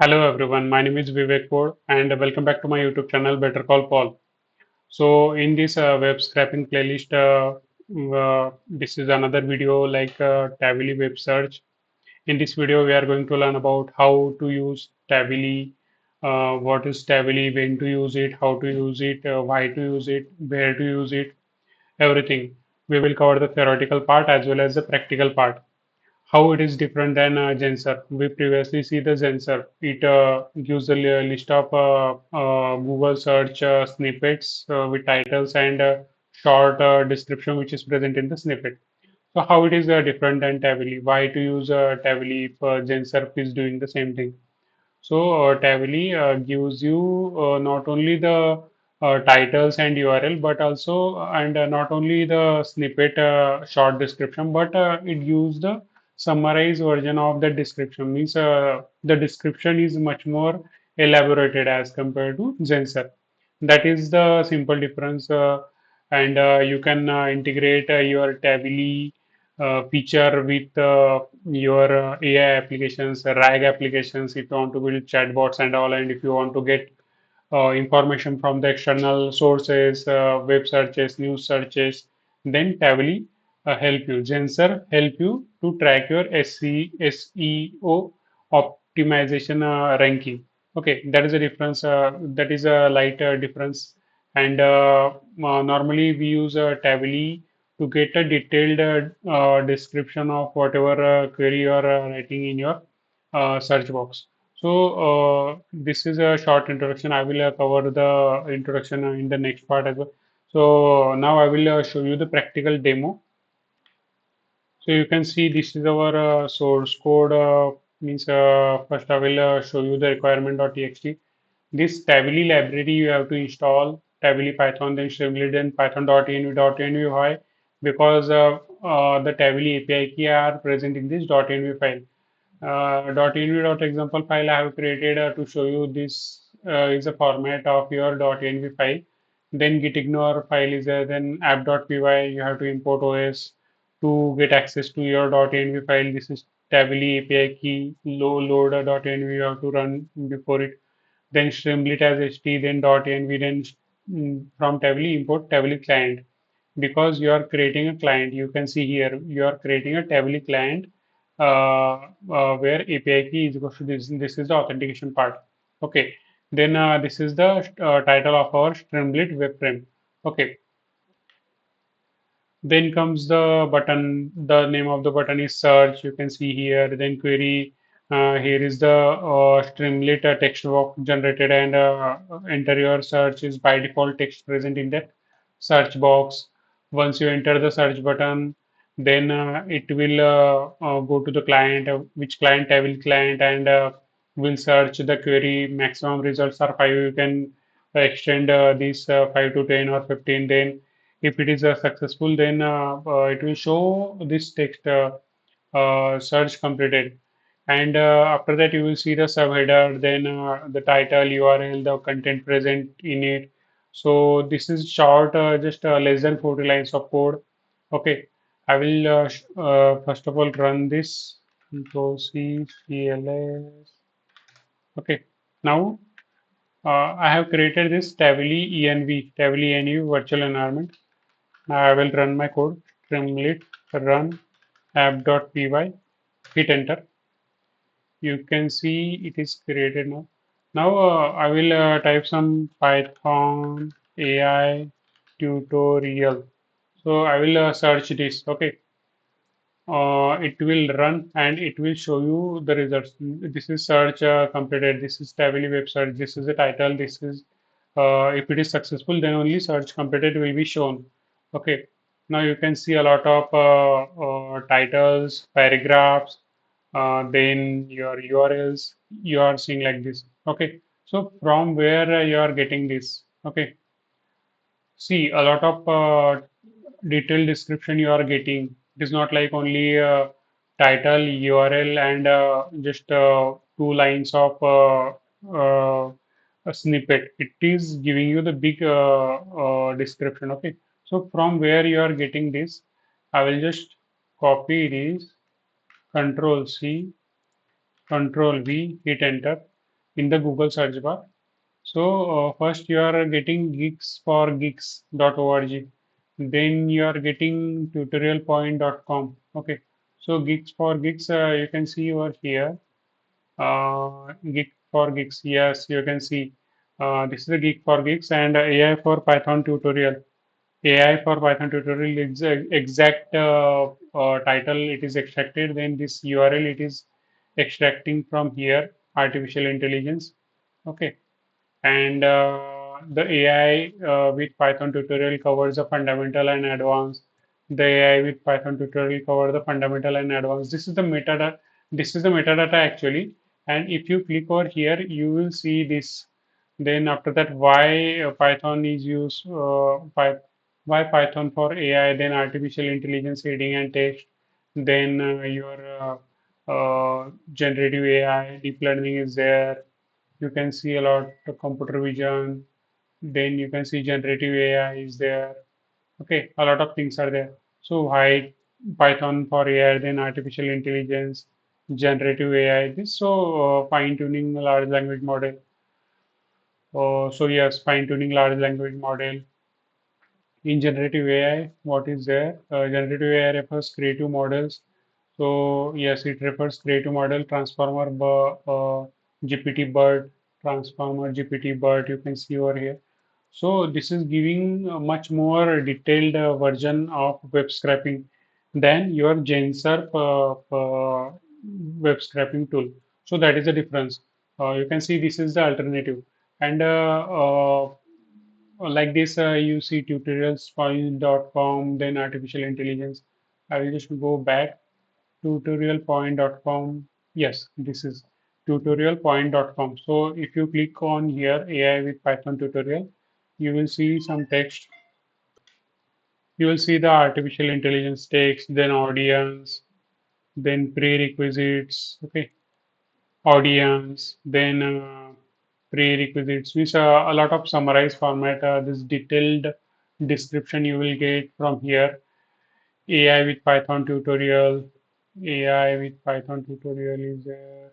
Hello everyone, my name is Vivek Kaur and welcome back to my YouTube channel Better Call Paul. So in this web scraping playlist, this is another video like Tavily web search. In this video, we are going to learn about how to use Tavily, what is Tavily, when to use it, how to use it, why to use it, where to use it, everything. We will cover the theoretical part as well as the practical part. How it is different than Gensor. We previously see the Gensor. It gives a list of Google search snippets with titles and short description which is present in the snippet. So how it is different than Tavily? Why to use Tavily if Gensor is doing the same thing? So Tavily gives you not only the titles and URL, but also and not only the snippet short description, but it gives the summarized version of the description. Means the description is much more elaborated as compared to Genser. That is the simple difference, and you can integrate your Tavily feature with your AI applications, RAG applications, if you want to build chatbots and all, and if you want to get information from the external sources, web searches, news searches, then Tavily help you. Genser help you to track your SEO optimization ranking. Okay, that is a difference. That is a light difference. And normally we use Tavily to get a detailed description of whatever query you are writing in your search box. So this is a short introduction. I will cover the introduction in the next part as well. So now I will show you the practical demo. So you can see this is our source code. Means first I will show you the requirement.txt. This Tavily library you have to install Tavily Python, then Streamlit, then python.env. Why? Because the Tavily API key are present in this .env file. .env.example file I have created to show you this is a format of your .env file. Then gitignore file is there. Then app.py you have to import OS to get access to your .env file. This is Tavily API key load.env you have to run before it. Then Streamlit as HT, then .env, then from Tavily import Tavily client. Because you are creating a client, you can see here you are creating a Tavily client where API key is equal to this. This is the authentication part. Okay. Then this is the title of our Streamlit web frame. Okay. Then comes the button. The name of the button is search. You can see here. Then query. Here is the Streamlit text box generated and enter your search is by default text present in the search box. Once you enter the search button, then it will go to the client, which client I will client, and will search the query. Maximum results are 5. You can extend these 5 to 10 or 15. Then if it is successful, then it will show this text search completed. And after that, you will see the subheader, then the title, URL, the content present in it. So this is short, just less than 40 lines of code. Okay, I will first of all run this. Control C, CLS. Okay, now I have created this Tavily env virtual environment. Now I will run my code. Streamlit run app.py. Hit enter. You can see it is created now. Now I will type some Python AI tutorial. So I will search this. Okay. It will run and it will show you the results. This is search completed. This is Tavily web search. This is the title. This is if it is successful, then only search completed will be shown. Okay. Now you can see a lot of titles, paragraphs, then your URLs. You are seeing like this. Okay. So from where you are getting this? Okay. See a lot of detailed description you are getting. It is not like only title, URL, and just two lines of a snippet. It is giving you the big description. Okay, so from where you are getting this, I will just copy this. Control C, Control V, hit enter. in the Google search bar. So first you are getting geeks4geeks.org. Then you are getting tutorialpoint.com. Okay. So geeks for geeks, you can see over here. Geek for geeks. Yes, you can see. This is the geek for geeks and AI for Python tutorial. AI for Python tutorial is exact title. It is extracted. Then this URL it is extracting from here. Artificial intelligence. Okay, and the AI with Python tutorial covers the fundamental and advanced. The AI with Python tutorial cover the fundamental and advanced. This is the metadata. This is the metadata actually. And if you click over here, you will see this. Then after that, why Python is used, why Python for AI, then artificial intelligence reading and text, then your generative AI, deep learning is there. You can see a lot of computer vision, then you can see generative AI is there. Okay, a lot of things are there. So why Python for AI, then artificial intelligence, generative AI, this so fine tuning large language model. So yes, fine tuning large language model. In generative AI, what is there? Generative AI refers creative models. So yes, it refers creative model, transformer, GPT BERT, transformer GPT BERT. You can see over here. So this is giving a much more detailed version of web scraping than your GenSurf web scraping tool. So that is the difference. You can see this is the alternative. And like this, you see tutorialspoint.com, then artificial intelligence. I will just go back tutorialpoint.com. Yes, this is tutorialpoint.com. So if you click on here, AI with Python tutorial, you will see some text. You will see the artificial intelligence text, then audience, then prerequisites. Okay, audience, then prerequisites, means a lot of summarized format. This detailed description you will get from here. AI with Python tutorial. AI with Python tutorial is there.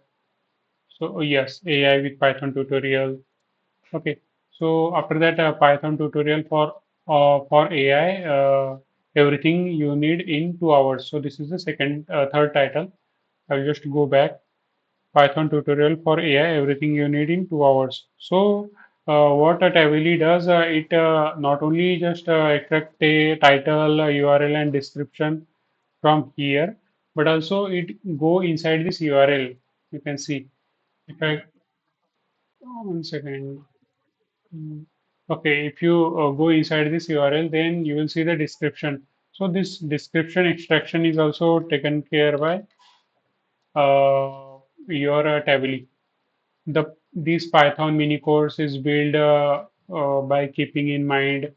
So yes, AI with Python tutorial. Okay. So after that, Python tutorial for AI, everything you need in 2 hours. So this is the third title. I'll just go back. Python tutorial for AI, everything you need in 2 hours. So what a Tavily does, it not only just extract a title, URL, and description from here, but also it go inside this URL. You can see. If I 1 second. Mm. Okay, if you go inside this URL, then you will see the description. So this description extraction is also taken care by your Tavily. This Python mini course is built by keeping in mind.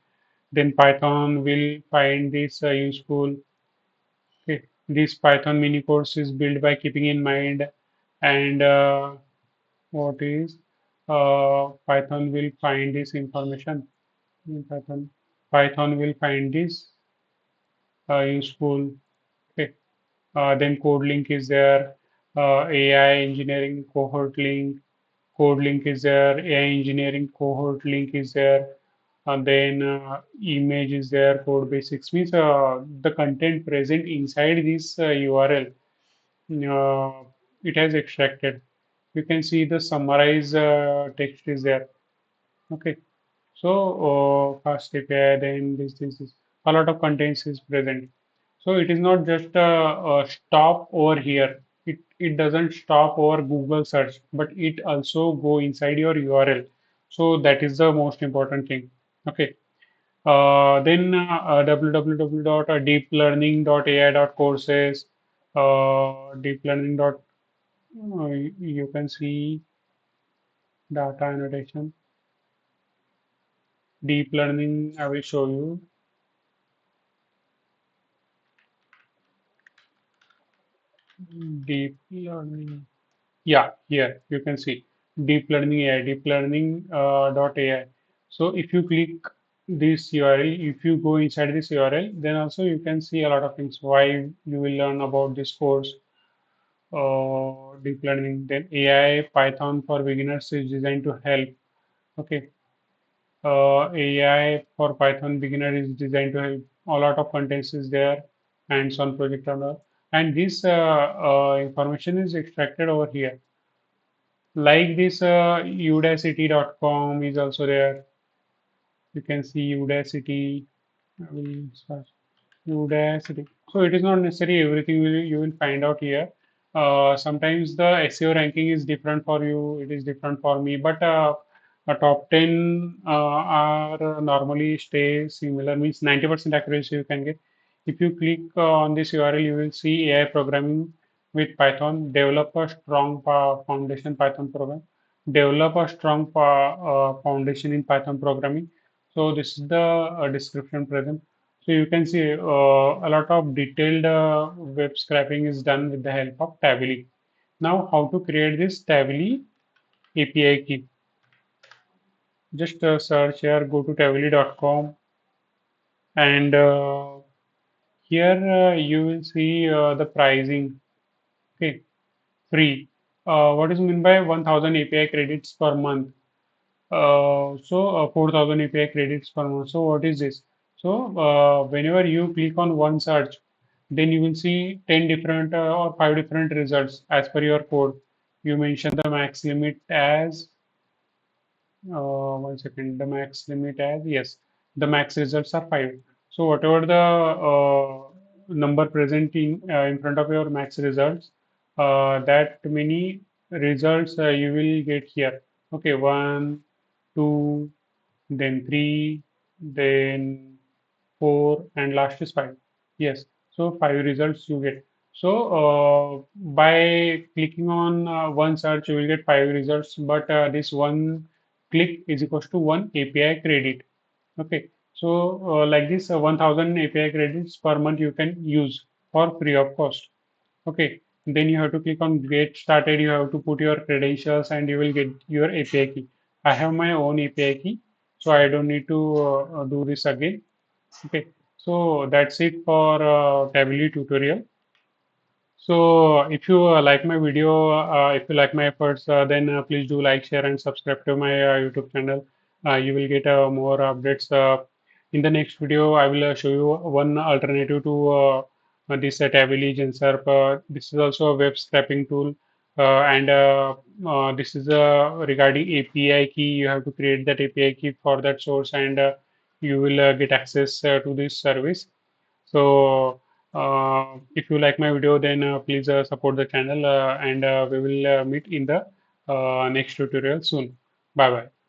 Then Python will find this useful. Okay, this Python mini course is built by keeping in mind, and what is Python will find this information. In Python will find this useful. Okay. Then code link is there. AI engineering cohort link. Code link is there. AI engineering cohort link is there. And then image is there. Code basics means the content present inside this URL. It has extracted. You can see the summarize text is there. Okay. So fast API, then this a lot of contents is present. So it is not just a stop over here. It doesn't stop over Google search, but it also go inside your URL. So that is the most important thing. Okay. Then www.deeplearning.ai.courses, deep learning dot you can see data annotation. Deep learning, I will show you. Deep learning. Yeah, here you can see deep learning AI, deep learning dot AI. So if you click this URL, if you go inside this URL, then also you can see a lot of things. Why you will learn about this course, deep learning. Then AI Python for beginners is designed to help. Okay. AI for Python beginner is designed to help. A lot of contents is there, hands-on project on all. And this information is extracted over here. Like this, udacity.com is also there. You can see Udacity. I will search. Udacity. So it is not necessary everything you will find out here. Sometimes the SEO ranking is different for you, it is different for me, but a top 10 are normally stay similar, means 90% accuracy you can get. If you click on this URL, you will see AI programming with Python, develop a strong foundation Python program, develop a strong foundation in Python programming. So this is the description present. So you can see a lot of detailed web scraping is done with the help of Tavily. Now, how to create this Tavily API key? Just search here, go to tavily.com, and here you will see the pricing. Okay, free. What is meant by 1000 API credits per month? 4000 API credits per month. So what is this? So whenever you click on one search, then you will see 10 different or 5 different results as per your code. You mention the max limit as 1 second. The max limit as yes, the max results are 5. So whatever the number present in front of your max results, that many results you will get here. Okay, one, two, then three, then four, and last is five. Yes, so five results you get. So by clicking on one search, you will get five results, but this one click is equals to one API credit. Okay, so like this, 1000 API credits per month you can use for free of cost. Okay, then you have to click on get started. You have to put your credentials and you will get your API key. I have my own API key, so I don't need to do this again. Okay, so that's it for Tavily tutorial. So if you like my video, if you like my efforts, then please do like, share, and subscribe to my YouTube channel. You will get more updates. In the next video, I will show you one alternative to this Tavily Genserp. This is also a web scraping tool, and this is regarding API key. You have to create that API key for that source, and you will get access to this service. So, if you like my video, then please support the channel and we will meet in the next tutorial soon. Bye bye.